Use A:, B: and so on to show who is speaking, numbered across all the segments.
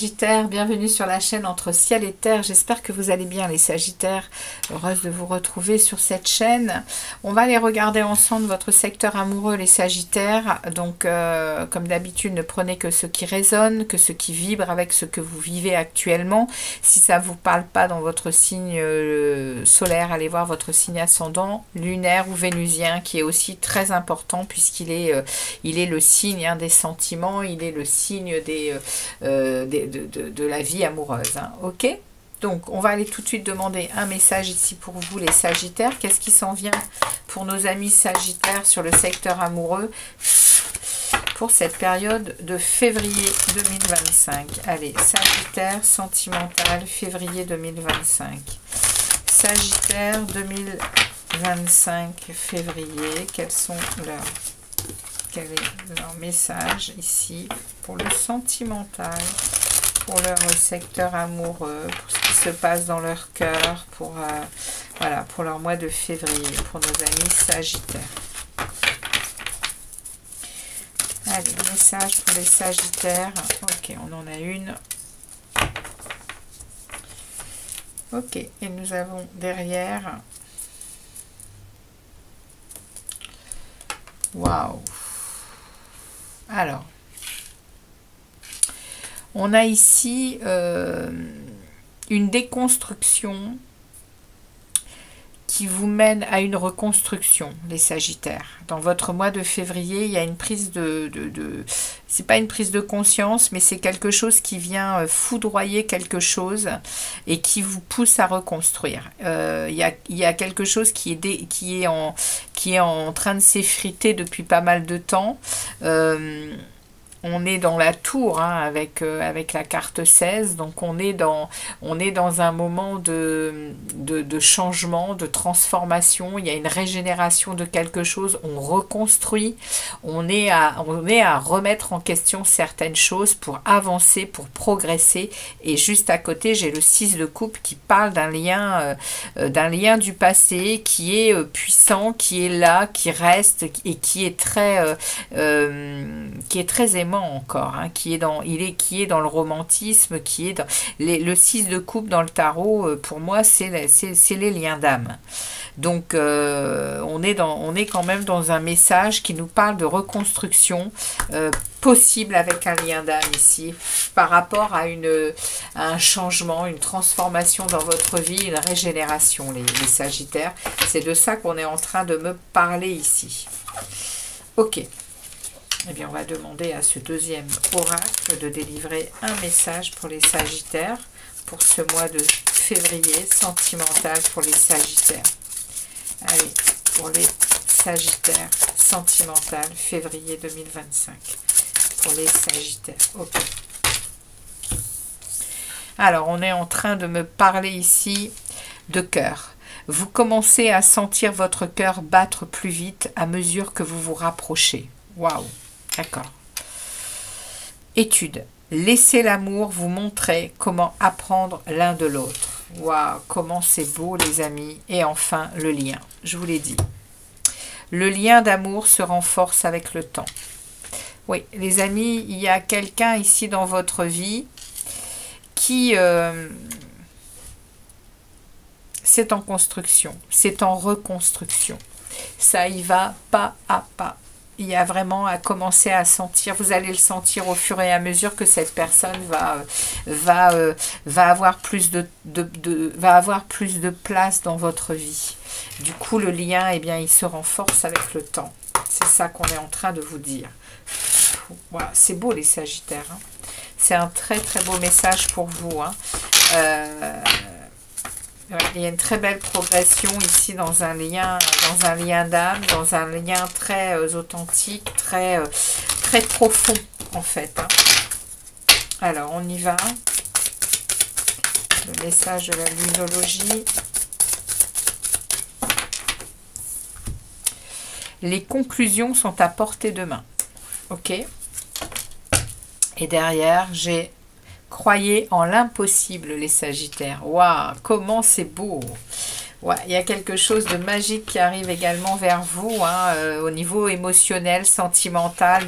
A: Sagittaires, bienvenue sur la chaîne Entre Ciel et Terre. J'espère que vous allez bien les Sagittaires. Heureuse de vous retrouver sur cette chaîne. On va aller regarder ensemble votre secteur amoureux les Sagittaires. Donc comme d'habitude, ne prenez que ce qui résonne, que ce qui vibre avec ce que vous vivez actuellement. Si ça ne vous parle pas dans votre signe solaire, allez voir votre signe ascendant, lunaire ou vénusien qui est aussi très important puisqu'il est, il est le signe des sentiments, il est le signe de la vie amoureuse. Hein. Ok, donc on va aller tout de suite demander un message ici pour vous les Sagittaires. Qu'est-ce qui s'en vient pour nos amis Sagittaires sur le secteur amoureux pour cette période de février 2025? Allez, Sagittaire sentimental, février 2025. Sagittaire 2025, février, quels sont quel est leur message ici pour le sentimental, pour leur secteur amoureux, pour ce qui se passe dans leur cœur, pour, voilà, pour leur mois de février, pour nos amis Sagittaires. Allez, message pour les Sagittaires. Ok, on en a une. Ok, et nous avons derrière... Waouh! Alors, on a ici une déconstruction qui vous mène à une reconstruction, les Sagittaires. Dans votre mois de février, il y a une prise c'est pas une prise de conscience, mais c'est quelque chose qui vient foudroyer quelque chose et qui vous pousse à reconstruire. Il y a quelque chose qui est en train de s'effriter depuis pas mal de temps. On est dans la tour avec la carte 16, donc on est dans un moment de changement, de transformation. Il y a une régénération de quelque chose, on reconstruit, on est à remettre en question certaines choses pour avancer, pour progresser. Et juste à côté, j'ai le 6 de coupe qui parle d'un lien du passé qui est puissant, qui est là, qui reste et qui est très aimant encore, hein, qui est dans le romantisme, qui est dans le 6 de coupe dans le tarot. Pour moi, c'est les liens d'âme. Donc on est quand même dans un message qui nous parle de reconstruction possible avec un lien d'âme ici, par rapport à un changement, une transformation dans votre vie, une régénération, les Sagittaires. C'est de ça qu'on est en train de me parler ici. Ok. Eh bien, on va demander à ce deuxième oracle de délivrer un message pour les Sagittaires pour ce mois de février sentimental pour les Sagittaires. Allez, pour les Sagittaires sentimental février 2025 pour les Sagittaires. Ok. Alors, on est en train de me parler ici de cœur. Vous commencez à sentir votre cœur battre plus vite à mesure que vous vous rapprochez. Waouh! D'accord. Étude. Laissez l'amour vous montrer comment apprendre l'un de l'autre. Waouh, comment c'est beau les amis. Et enfin, le lien. Je vous l'ai dit. Le lien d'amour se renforce avec le temps. Oui, les amis, il y a quelqu'un ici dans votre vie qui... c'est en construction. C'est en reconstruction. Ça y va pas à pas. Il y a vraiment à commencer à sentir, vous allez le sentir au fur et à mesure que cette personne va avoir plus de place dans votre vie. Du coup, le lien, eh bien, il se renforce avec le temps. C'est ça qu'on est en train de vous dire. Voilà, c'est beau les Sagittaires. Hein. C'est un très très beau message pour vous. Hein. Il y a une très belle progression ici dans un lien d'âme, dans un lien très authentique, très profond en fait. Hein. Alors on y va. Le message de la lunologie. Les conclusions sont à portée de main. Ok. Et derrière j'ai croyez en l'impossible, les Sagittaires. Waouh, comment c'est beau! Ouais, il y a quelque chose de magique qui arrive également vers vous, hein, au niveau émotionnel, sentimental.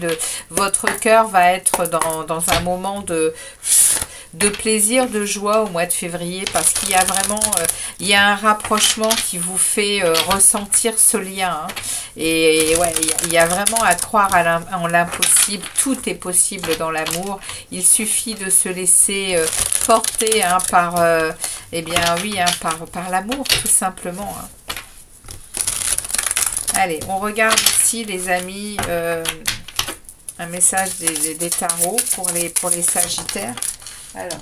A: Votre cœur va être dans un moment de... de plaisir, de joie au mois de février, parce qu'il y a vraiment il y a un rapprochement qui vous fait ressentir ce lien. Hein. Et ouais, il y a vraiment à croire en l'impossible. Tout est possible dans l'amour. Il suffit de se laisser porter hein, par, eh bien oui, hein, par l'amour, tout simplement. Hein. Allez, on regarde ici, les amis, un message des tarots pour les Sagittaires. Alors,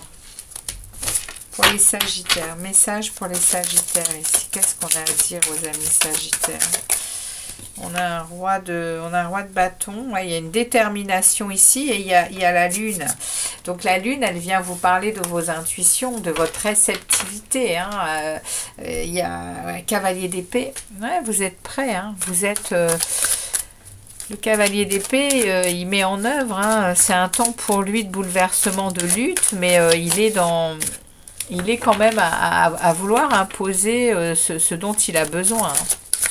A: pour les Sagittaires, message pour les Sagittaires ici. Qu'est-ce qu'on a à dire aux amis Sagittaires? On a un roi de bâton. Ouais, il y a une détermination ici et il y a la lune. Donc la lune, elle vient vous parler de vos intuitions, de votre réceptivité. Hein. Il y a un cavalier d'épée. Ouais, vous êtes prêt. Hein. Vous êtes... le cavalier d'épée, il met en œuvre. Hein. C'est un temps pour lui de bouleversement, de lutte, mais il est quand même à vouloir imposer ce dont il a besoin. Hein.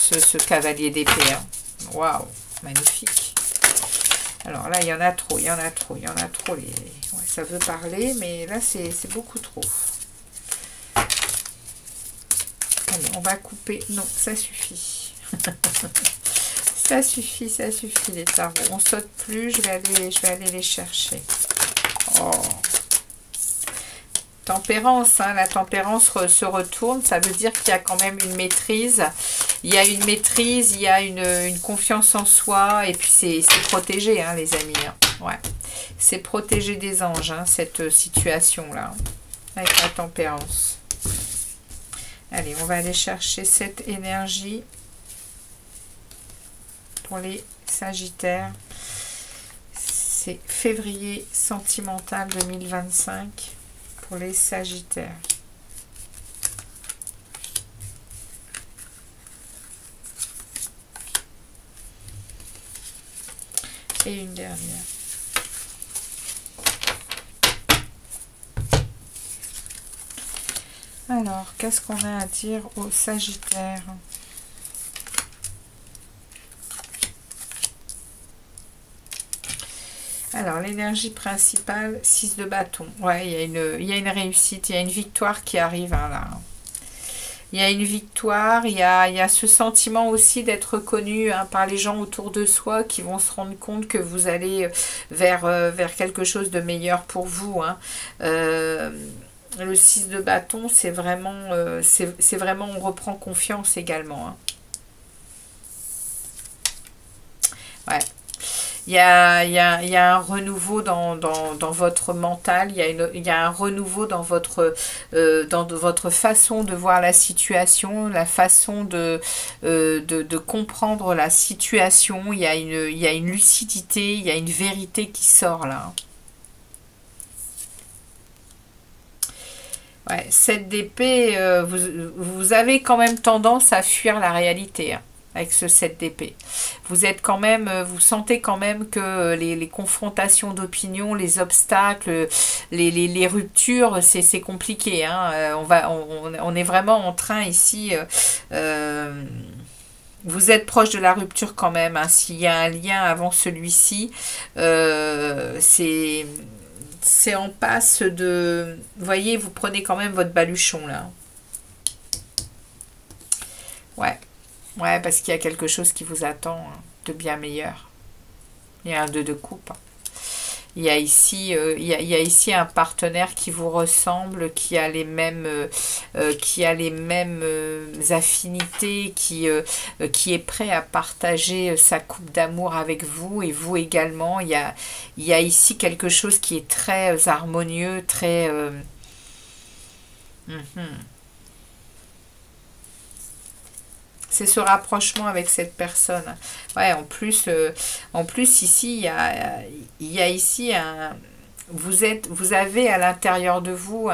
A: Ce cavalier d'épée. Hein. Waouh, magnifique. Alors là, il y en a trop. Ouais, ça veut parler, mais là, c'est beaucoup trop. Allez, on va couper. Non, ça suffit. Ça suffit les tarots. On saute plus, je vais aller les chercher. Oh. Tempérance, hein, la tempérance se retourne, ça veut dire qu'il y a quand même une maîtrise. Il y a une maîtrise, il y a une confiance en soi, et puis c'est protégé, hein, les amis. Hein. Ouais. C'est protégé des anges, hein, cette situation-là, avec la tempérance. Allez, on va aller chercher cette énergie pour les Sagittaires. C'est février sentimental 2025 pour les Sagittaires. Et une dernière. Alors, qu'est-ce qu'on a à dire aux Sagittaires ? Alors, l'énergie principale, 6 de bâton. Ouais, il y a une réussite, il y a une victoire qui arrive hein, là. Il y a une victoire, il y a ce sentiment aussi d'être reconnu hein, par les gens autour de soi qui vont se rendre compte que vous allez vers quelque chose de meilleur pour vous. Hein. Le 6 de bâton, c'est vraiment, on reprend confiance également. Hein. Ouais. Il y a un renouveau dans votre mental, il y a un renouveau dans votre façon de voir la situation, la façon de comprendre la situation. Il y a une lucidité, il y a une vérité qui sort là. Ouais, 7 d'épée, vous avez quand même tendance à fuir la réalité. Hein. Avec ce 7 d'épée. Vous êtes quand même, vous sentez quand même que les confrontations d'opinion, les obstacles, les ruptures, c'est compliqué. Hein. On est vraiment en train ici, vous êtes proche de la rupture quand même. Hein. S'il y a un lien avant celui-ci, c'est en passe de... Vous voyez, vous prenez quand même votre baluchon là. Ouais. Ouais, parce qu'il y a quelque chose qui vous attend hein, de bien meilleur. Il y a un 2 de coupe. Il y a ici, il y a ici un partenaire qui vous ressemble, qui a les mêmes, affinités, qui est prêt à partager sa coupe d'amour avec vous et vous également. Il y a ici quelque chose qui est très harmonieux, très... C'est ce rapprochement avec cette personne. Ouais, en plus ici, il y a ici un... Vous avez à l'intérieur de vous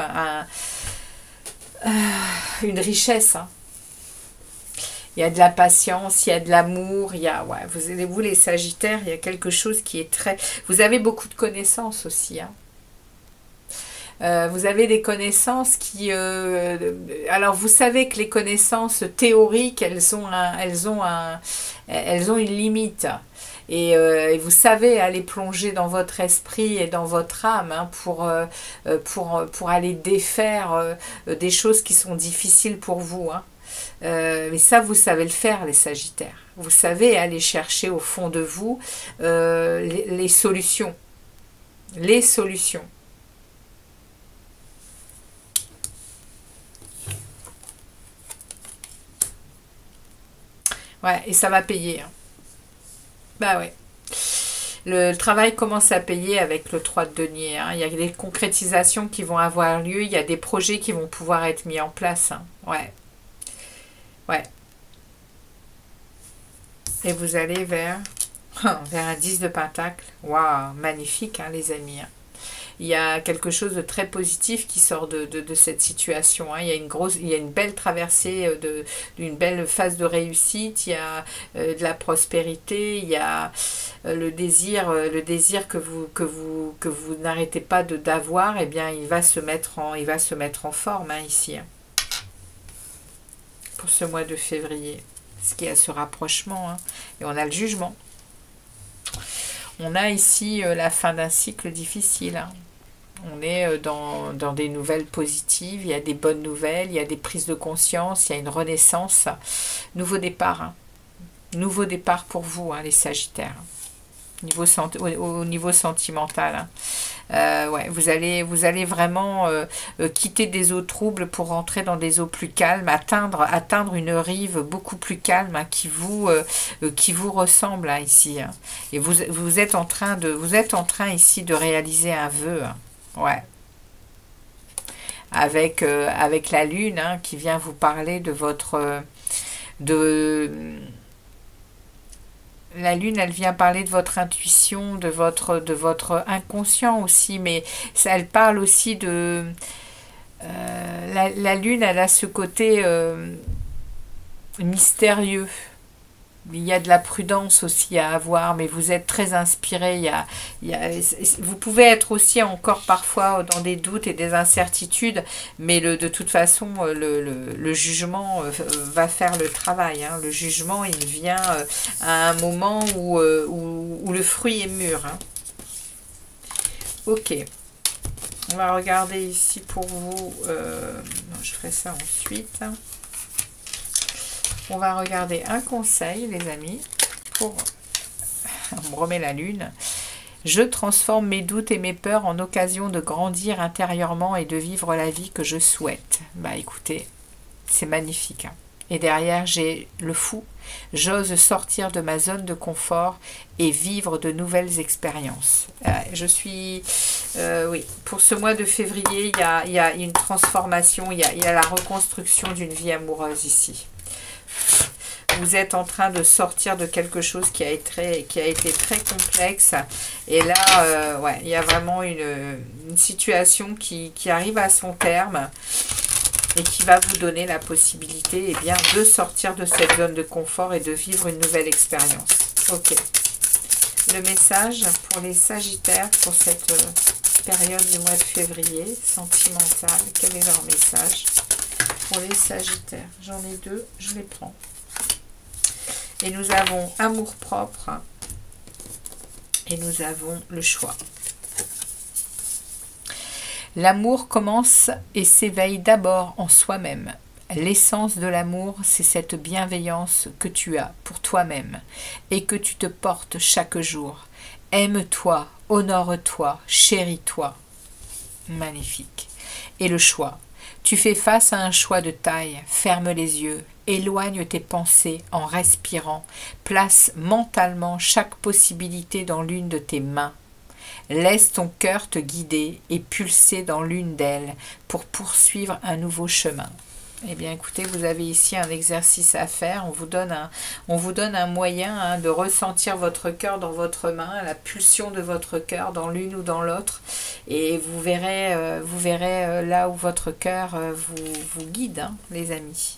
A: une richesse. Hein. Il y a de la patience, il y a de l'amour, il y a... Ouais, vous les Sagittaires, il y a quelque chose qui est très... Vous avez beaucoup de connaissances aussi, hein. Vous avez des connaissances qui... alors, vous savez que les connaissances théoriques, elles ont une limite. et vous savez aller plonger dans votre esprit et dans votre âme, hein, pour aller défaire des choses qui sont difficiles pour vous, hein. Mais ça, vous savez le faire, les Sagittaires. Vous savez aller chercher au fond de vous les solutions. Les solutions. Ouais, et ça va payer, hein. Bah ouais. Le travail commence à payer avec le 3 de denier, hein. Il y a des concrétisations qui vont avoir lieu. Il y a des projets qui vont pouvoir être mis en place, hein. Ouais. Ouais. Et vous allez vers un 10 de pentacle. Waouh, magnifique, hein, les amis, hein. Il y a quelque chose de très positif qui sort de cette situation, hein. Il y a une belle traversée d'une belle phase de réussite. Il y a de la prospérité. Il y a le désir que vous n'arrêtez pas d'avoir. Eh bien, il va se mettre en forme, hein, ici, hein, pour ce mois de février. Ce qui a ce rapprochement, hein. Et on a le jugement. On a ici la fin d'un cycle difficile, hein. On est dans des nouvelles positives, il y a des bonnes nouvelles, il y a des prises de conscience, il y a une renaissance. Nouveau départ, hein. Nouveau départ pour vous, hein, les Sagittaires. Au niveau sentimental, hein. Ouais, vous allez vraiment quitter des eaux troubles pour rentrer dans des eaux plus calmes, atteindre une rive beaucoup plus calme, hein, qui vous ressemble, hein, ici, hein. Et vous êtes en train ici de réaliser un vœu, hein. Ouais. Avec la lune, hein, qui vient vous parler de votre la lune, elle vient parler de votre intuition, de votre inconscient aussi, mais ça, elle parle aussi de... la lune, elle a ce côté mystérieux. Il y a de la prudence aussi à avoir, mais vous êtes très inspiré. Vous pouvez être aussi encore parfois dans des doutes et des incertitudes, mais de toute façon, le jugement va faire le travail, hein. Le jugement, il vient à un moment où le fruit est mûr, hein. Ok. On va regarder ici pour vous. Non, je ferai ça ensuite. On va regarder un conseil, les amis, pour... On me remet la lune. Je transforme mes doutes et mes peurs en occasion de grandir intérieurement et de vivre la vie que je souhaite. Bah écoutez, c'est magnifique, hein. Et derrière, j'ai le fou. J'ose sortir de ma zone de confort et vivre de nouvelles expériences. Oui, pour ce mois de février, il y a une transformation, il y a la reconstruction d'une vie amoureuse ici. Vous êtes en train de sortir de quelque chose qui a été très complexe. Et là, ouais, il y a vraiment une situation qui arrive à son terme et qui va vous donner la possibilité, eh bien, de sortir de cette zone de confort et de vivre une nouvelle expérience. Ok. Le message pour les Sagittaires pour cette période du mois de février, sentimentale. Quel est leur message pour les Sagittaires? J'en ai deux, je les prends. Et nous avons amour-propre et nous avons le choix. L'amour commence et s'éveille d'abord en soi-même. L'essence de l'amour, c'est cette bienveillance que tu as pour toi-même et que tu te portes chaque jour. Aime-toi, honore-toi, chéris-toi. Magnifique. Et le choix. Tu fais face à un choix de taille, ferme les yeux, éloigne tes pensées en respirant, place mentalement chaque possibilité dans l'une de tes mains. Laisse ton cœur te guider et pulser dans l'une d'elles pour poursuivre un nouveau chemin. Eh bien, écoutez, vous avez ici un exercice à faire. On vous donne un moyen, hein, de ressentir votre cœur dans votre main, la pulsion de votre cœur dans l'une ou dans l'autre. Et vous verrez là où votre cœur vous guide, hein, les amis.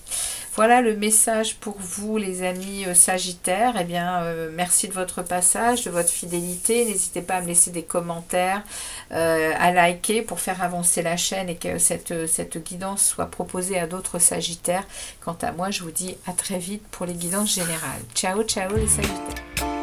A: Voilà le message pour vous, les amis Sagittaires. Eh bien, merci de votre passage, de votre fidélité. N'hésitez pas à me laisser des commentaires, à liker pour faire avancer la chaîne et que cette guidance soit proposée à d'autres Sagittaires. Quant à moi, je vous dis à très vite pour les guidances générales. Ciao, ciao les Sagittaires.